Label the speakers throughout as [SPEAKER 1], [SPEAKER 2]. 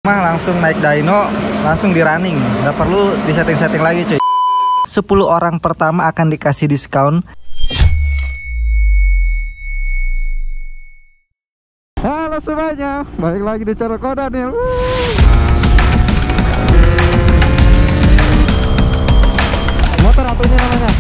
[SPEAKER 1] Langsung naik dyno, langsung di running, nggak perlu di setting-setting lagi cuy. 10 orang pertama akan dikasih diskon. Halo semuanya, balik lagi di channel Ko Daniel. Motor apa ini namanya?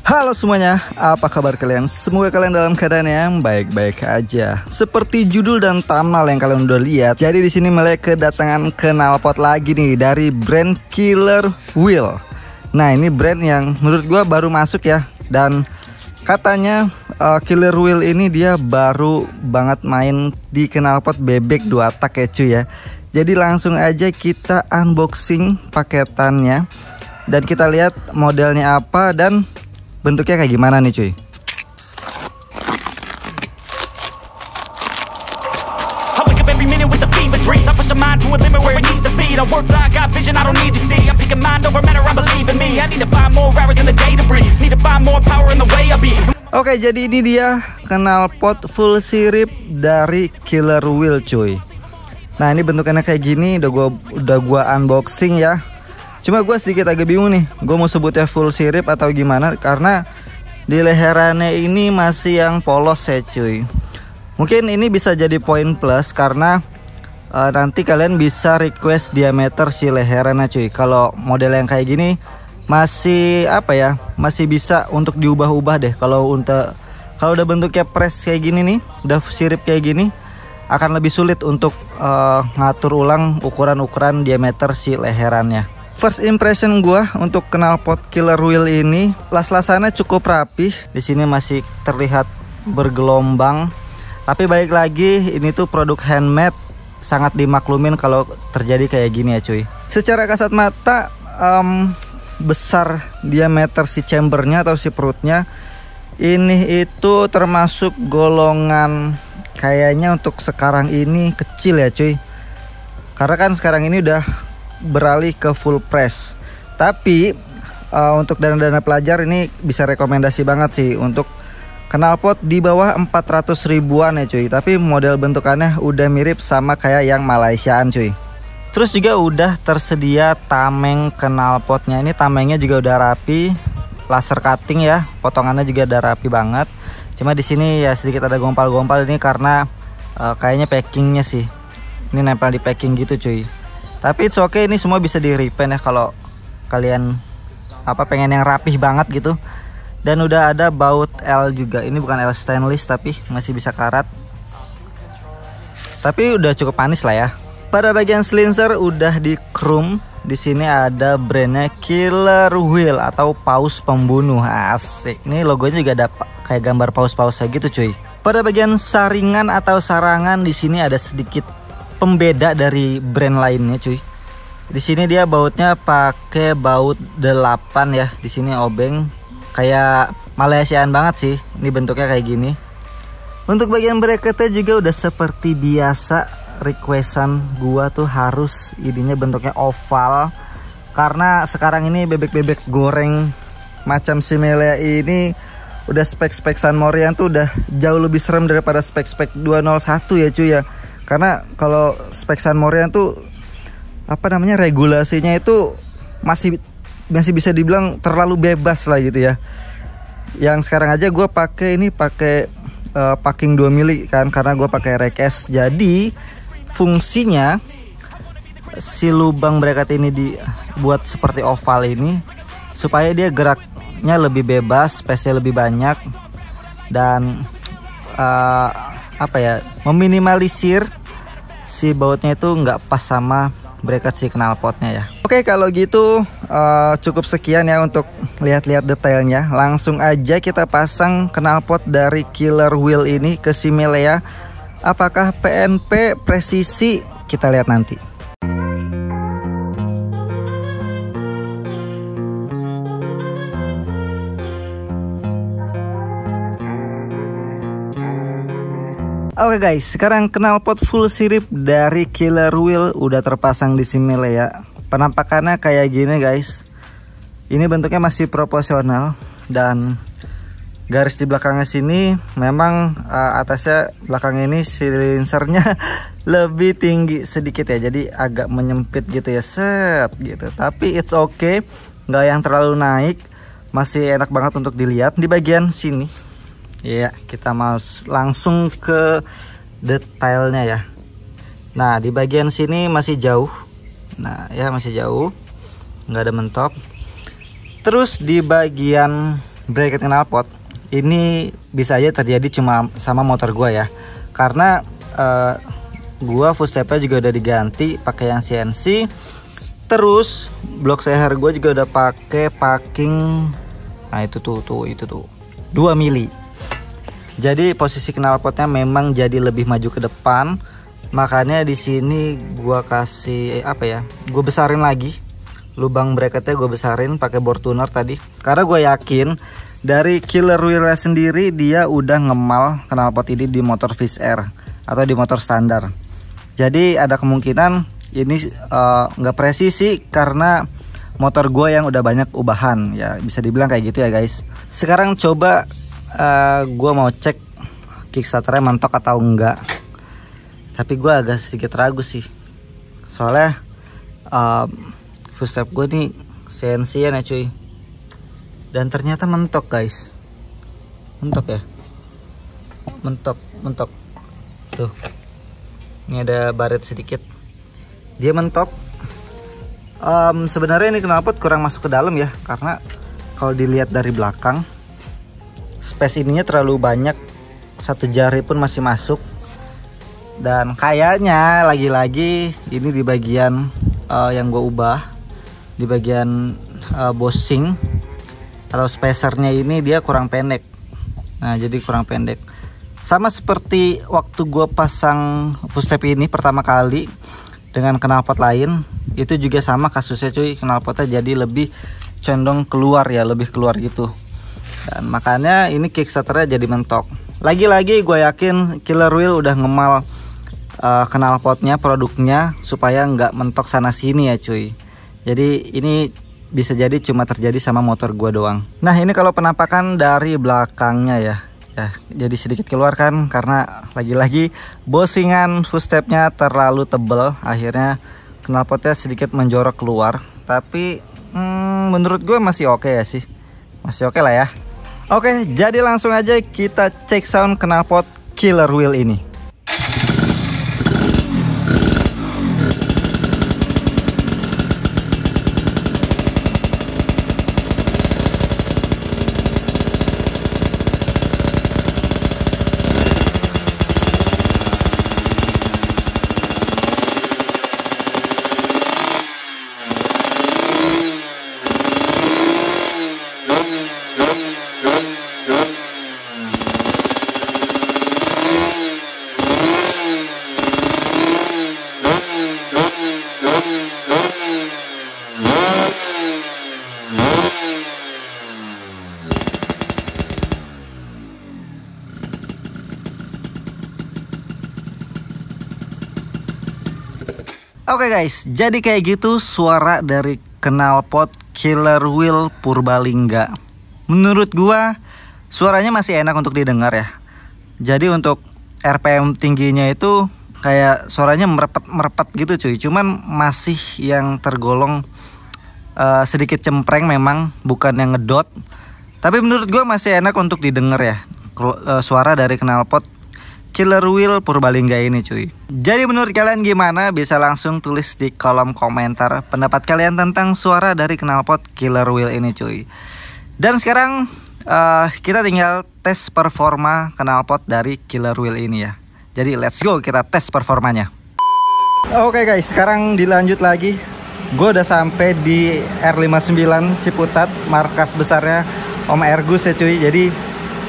[SPEAKER 1] Halo semuanya, apa kabar kalian? Semoga kalian dalam keadaan yang baik-baik aja. Seperti judul dan thumbnail yang kalian udah lihat, jadi di sini Mele kedatangan knalpot lagi nih dari brand Killer Wheel. Nah, ini brand yang menurut gua baru masuk ya, dan katanya Killer Wheel ini dia baru banget main di knalpot bebek 2 tak ya cuy ya. Jadi langsung aja kita unboxing paketannya dan kita lihat modelnya apa dan bentuknya kayak gimana nih cuy. Oke, jadi ini dia knalpot full sirip dari Killer Wheel cuy. Nah, ini bentukannya kayak gini, udah gua unboxing ya. Cuma gue sedikit agak bingung nih, gue mau sebutnya full sirip atau gimana, karena di leherannya ini masih yang polos ya cuy. Mungkin ini bisa jadi poin plus karena nanti kalian bisa request diameter si leherannya cuy. Kalau model yang kayak gini masih apa ya, masih bisa untuk diubah-ubah deh. Kalau udah bentuknya press kayak gini nih, udah sirip kayak gini, akan lebih sulit untuk ngatur ulang ukuran-ukuran diameter si leherannya. First impression gua untuk knalpot Killer Wheel ini, las-lasannya cukup rapih. Di sini masih terlihat bergelombang. Tapi balik lagi, ini tuh produk handmade, sangat dimaklumin kalau terjadi kayak gini ya cuy. Secara kasat mata, besar diameter si chambernya atau si perutnya ini itu termasuk golongan kayaknya untuk sekarang ini kecil ya cuy. Karena kan sekarang ini udah beralih ke full press. Tapi untuk dana-dana pelajar ini bisa rekomendasi banget sih untuk knalpot di bawah 400 ribuan ya cuy. Tapi model bentukannya udah mirip sama kayak yang Malaysiaan cuy. Terus juga udah tersedia tameng knalpotnya. Ini tamengnya juga udah rapi, laser cutting ya, potongannya juga udah rapi banget. Cuma di sini ya sedikit ada gompal-gompal ini karena kayaknya packingnya sih. Ini nempel di packing gitu cuy. Tapi it's okay, ini semua bisa di repaint ya kalau kalian pengen yang rapih banget gitu. Dan udah ada baut L juga. Ini bukan L stainless tapi masih bisa karat. Tapi udah cukup manis lah ya. Pada bagian silencer udah di chrome. Di sini ada brandnya Killer Wheel atau paus pembunuh. Asik. Ini logonya juga ada kayak gambar paus-paus gitu cuy. Pada bagian saringan atau sarangan di sini ada sedikit pembeda dari brand lainnya cuy. Di sini dia bautnya pakai baut 8 ya. Di sini obeng kayak Malaysiaan banget sih. Ini bentuknya kayak gini. Untuk bagian bracketnya juga udah seperti biasa, requestan gua tuh harus ininya bentuknya oval. Karena sekarang ini bebek-bebek goreng macam si Mele ini udah spek-spek San Morian tuh udah jauh lebih serem daripada spek-spek 201 ya cuy ya. Karena kalau spek San Morian tuh regulasinya itu masih bisa dibilang terlalu bebas lah gitu ya. Yang sekarang aja gue pakai packing 2 mili kan, karena gue pakai rekes. Jadi fungsinya si lubang bracket ini dibuat seperti oval ini supaya dia geraknya lebih bebas, space-nya lebih banyak dan meminimalisir si bautnya itu nggak pas sama bracket si knalpotnya ya. Oke, kalau gitu cukup sekian ya untuk lihat-lihat detailnya. Langsung aja kita pasang knalpot dari Killer Wheel ini ke si Mele ya. Apakah PNP presisi? Kita lihat nanti. Oke guys, sekarang knalpot full sirip dari Killer Wheel udah terpasang di sini lah ya. Penampakannya kayak gini guys. Ini bentuknya masih proporsional dan garis di belakangnya sini memang atasnya belakang ini silinsernya lebih tinggi sedikit ya, jadi agak menyempit gitu ya, set gitu. Tapi it's okay, nggak yang terlalu naik, masih enak banget untuk dilihat. Di bagian sini ya, kita mau langsung ke detailnya ya. Nah di bagian sini masih jauh, nah ya masih jauh, nggak ada mentok. Terus di bagian bracket knalpot ini bisa aja terjadi cuma sama motor gua ya, karena gua footstepnya juga udah diganti pakai yang CNC. Terus blok seher gua juga udah pakai packing, nah itu tuh 2 mili. Jadi posisi knalpotnya memang jadi lebih maju ke depan, makanya di sini gua kasih apa ya, gua besarin lagi lubang bracketnya, gua besarin pakai bore tuner tadi, karena gua yakin dari Killer Wheel sendiri dia udah ngemal knalpot ini di motor Fish Air atau di motor standar. Jadi ada kemungkinan ini nggak presisi karena motor gue yang udah banyak ubahan ya, bisa dibilang kayak gitu ya guys. Sekarang coba gue mau cek kickstarternya mentok atau enggak. Tapi gue agak sedikit ragu sih, soalnya footstep gue nih CNC ya cuy. Dan ternyata mentok guys, mentok ya, mentok tuh, ini ada baret sedikit, dia mentok. Sebenarnya ini knalpot kurang masuk ke dalam ya, karena kalau dilihat dari belakang space ininya terlalu banyak, 1 jari pun masih masuk. Dan kayaknya lagi-lagi ini di bagian yang gue ubah, di bagian bossing atau spacernya ini dia kurang pendek. Nah jadi kurang pendek, sama seperti waktu gue pasang footstep ini pertama kali dengan knalpot lain, itu juga sama kasusnya cuy, knalpotnya jadi lebih condong keluar ya, lebih keluar gitu. Dan makanya ini kickstarternya jadi mentok. Lagi-lagi gue yakin Killer Wheel udah ngemal knalpotnya, produknya, supaya nggak mentok sana sini ya cuy. Jadi ini bisa jadi cuma terjadi sama motor gua doang. Nah ini kalau penampakan dari belakangnya ya, jadi sedikit keluar kan, karena lagi-lagi bossingan footstepnya terlalu tebel, akhirnya knalpotnya sedikit menjorok keluar. Tapi menurut gue masih oke ya sih, masih oke lah ya. Oke, jadi langsung aja kita cek sound knalpot Killer Wheel ini. Oke guys, jadi kayak gitu suara dari knalpot Killer Wheel Purbalingga. Menurut gua suaranya masih enak untuk didengar ya. Jadi untuk RPM tingginya itu kayak suaranya merepet gitu cuy. Cuman masih yang tergolong sedikit cempreng memang, bukan yang ngedot. Tapi menurut gua masih enak untuk didengar ya, suara dari knalpot Killer Wheel Purbalingga ini cuy. Jadi menurut kalian gimana? Bisa langsung tulis di kolom komentar pendapat kalian tentang suara dari knalpot Killer Wheel ini cuy. Dan sekarang kita tinggal tes performa knalpot dari Killer Wheel ini ya. Jadi let's go, kita tes performanya. Oke guys, sekarang dilanjut lagi. Gue udah sampai di R59 Ciputat, markas besarnya Om Ergus ya cuy. Jadi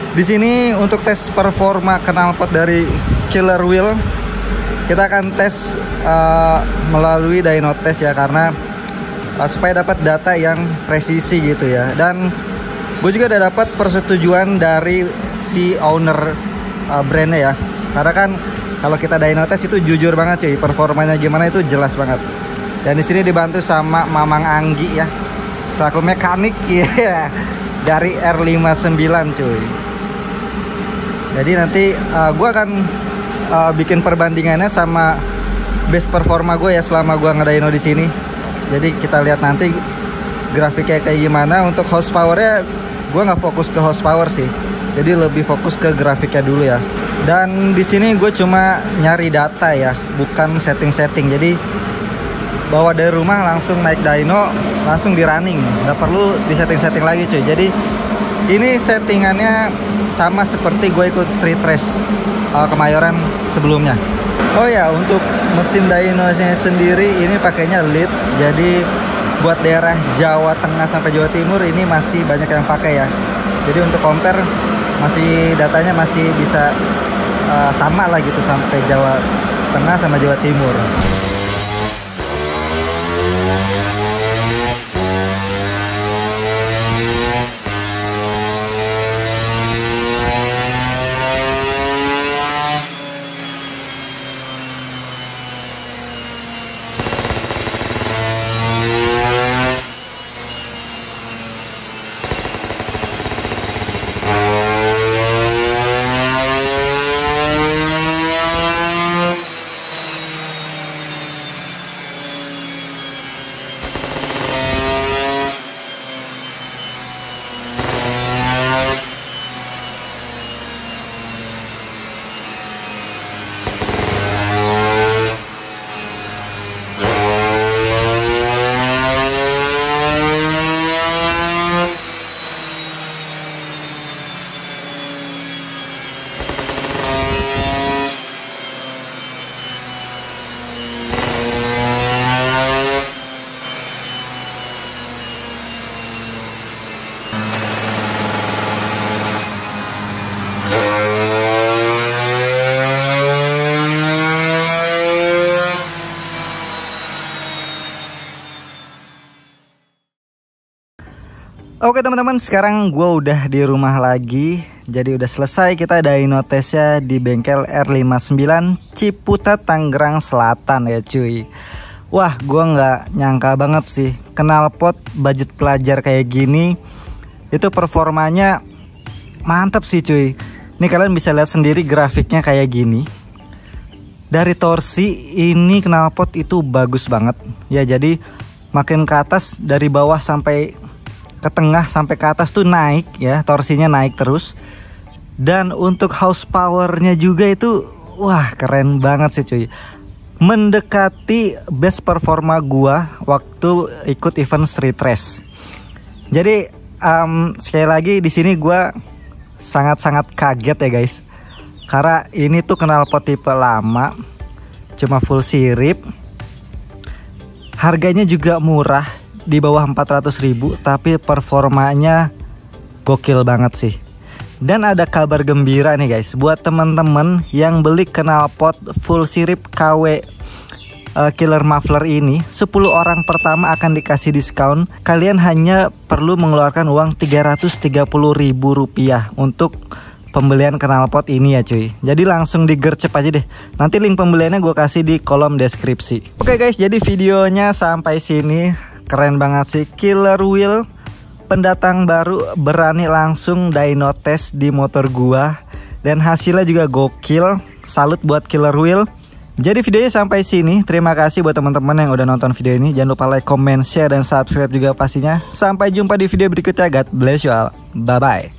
[SPEAKER 1] di sini untuk tes performa knalpot dari Killer Wheel, kita akan tes melalui dyno test ya, karena supaya dapat data yang presisi gitu ya. Dan gue juga udah dapat persetujuan dari si owner brandnya ya. Karena kan kalau kita dyno test itu jujur banget cuy, performanya gimana itu jelas banget. Dan di sini dibantu sama Mamang Anggi ya, selaku mekanik ya dari R59 cuy. Jadi nanti gue akan bikin perbandingannya sama base performa gue ya selama gue ngedyno di sini. Jadi kita lihat nanti grafiknya kayak gimana. Untuk horsepowernya gue nggak fokus ke horsepower sih, jadi lebih fokus ke grafiknya dulu ya. Dan di sini gue cuma nyari data ya, bukan setting-setting. Jadi bawa dari rumah langsung naik dyno, langsung di running, nggak perlu di setting-setting lagi cuy. Jadi ini settingannya sama seperti gue ikut street race Kemayoran sebelumnya. Oh ya, untuk mesin dyno-nya sendiri ini pakainya Leeds. Jadi buat daerah Jawa Tengah sampai Jawa Timur ini masih banyak yang pakai ya. Jadi untuk compare masih datanya masih bisa sama lah gitu sampai Jawa Tengah sama Jawa Timur. Oke teman-teman, sekarang gue udah di rumah lagi. Jadi udah selesai kita dyno testnya di bengkel R59 Ciputat, Tangerang Selatan ya cuy. Wah, gue nggak nyangka banget sih knalpot budget pelajar kayak gini itu performanya mantap sih cuy. Nih kalian bisa lihat sendiri grafiknya kayak gini. Dari torsi ini knalpot itu bagus banget ya. Jadi makin ke atas, dari bawah sampai ke tengah sampai ke atas tuh naik ya, torsinya naik terus. Dan untuk horsepowernya juga itu wah keren banget sih cuy, mendekati best performa gua waktu ikut event street race. Jadi sekali lagi di sini gua sangat-sangat kaget ya guys, karena ini tuh knalpot tipe lama, cuma full sirip, harganya juga murah di bawah 400.000, tapi performanya gokil banget sih. Dan ada kabar gembira nih guys, buat teman-teman yang beli knalpot full sirip KW Killer Muffler ini, 10 orang pertama akan dikasih diskon. Kalian hanya perlu mengeluarkan uang Rp330.000 untuk pembelian knalpot ini ya cuy. Jadi langsung digercep aja deh. Nanti link pembeliannya gue kasih di kolom deskripsi. Oke guys, jadi videonya sampai sini. Keren banget sih, Killer Wheel pendatang baru berani langsung dyno test di motor gua, dan hasilnya juga gokil. Salut buat Killer Wheel. Jadi videonya sampai sini. Terima kasih buat teman-teman yang udah nonton video ini. Jangan lupa like, comment, share, dan subscribe juga pastinya. Sampai jumpa di video berikutnya. God bless you all. Bye bye.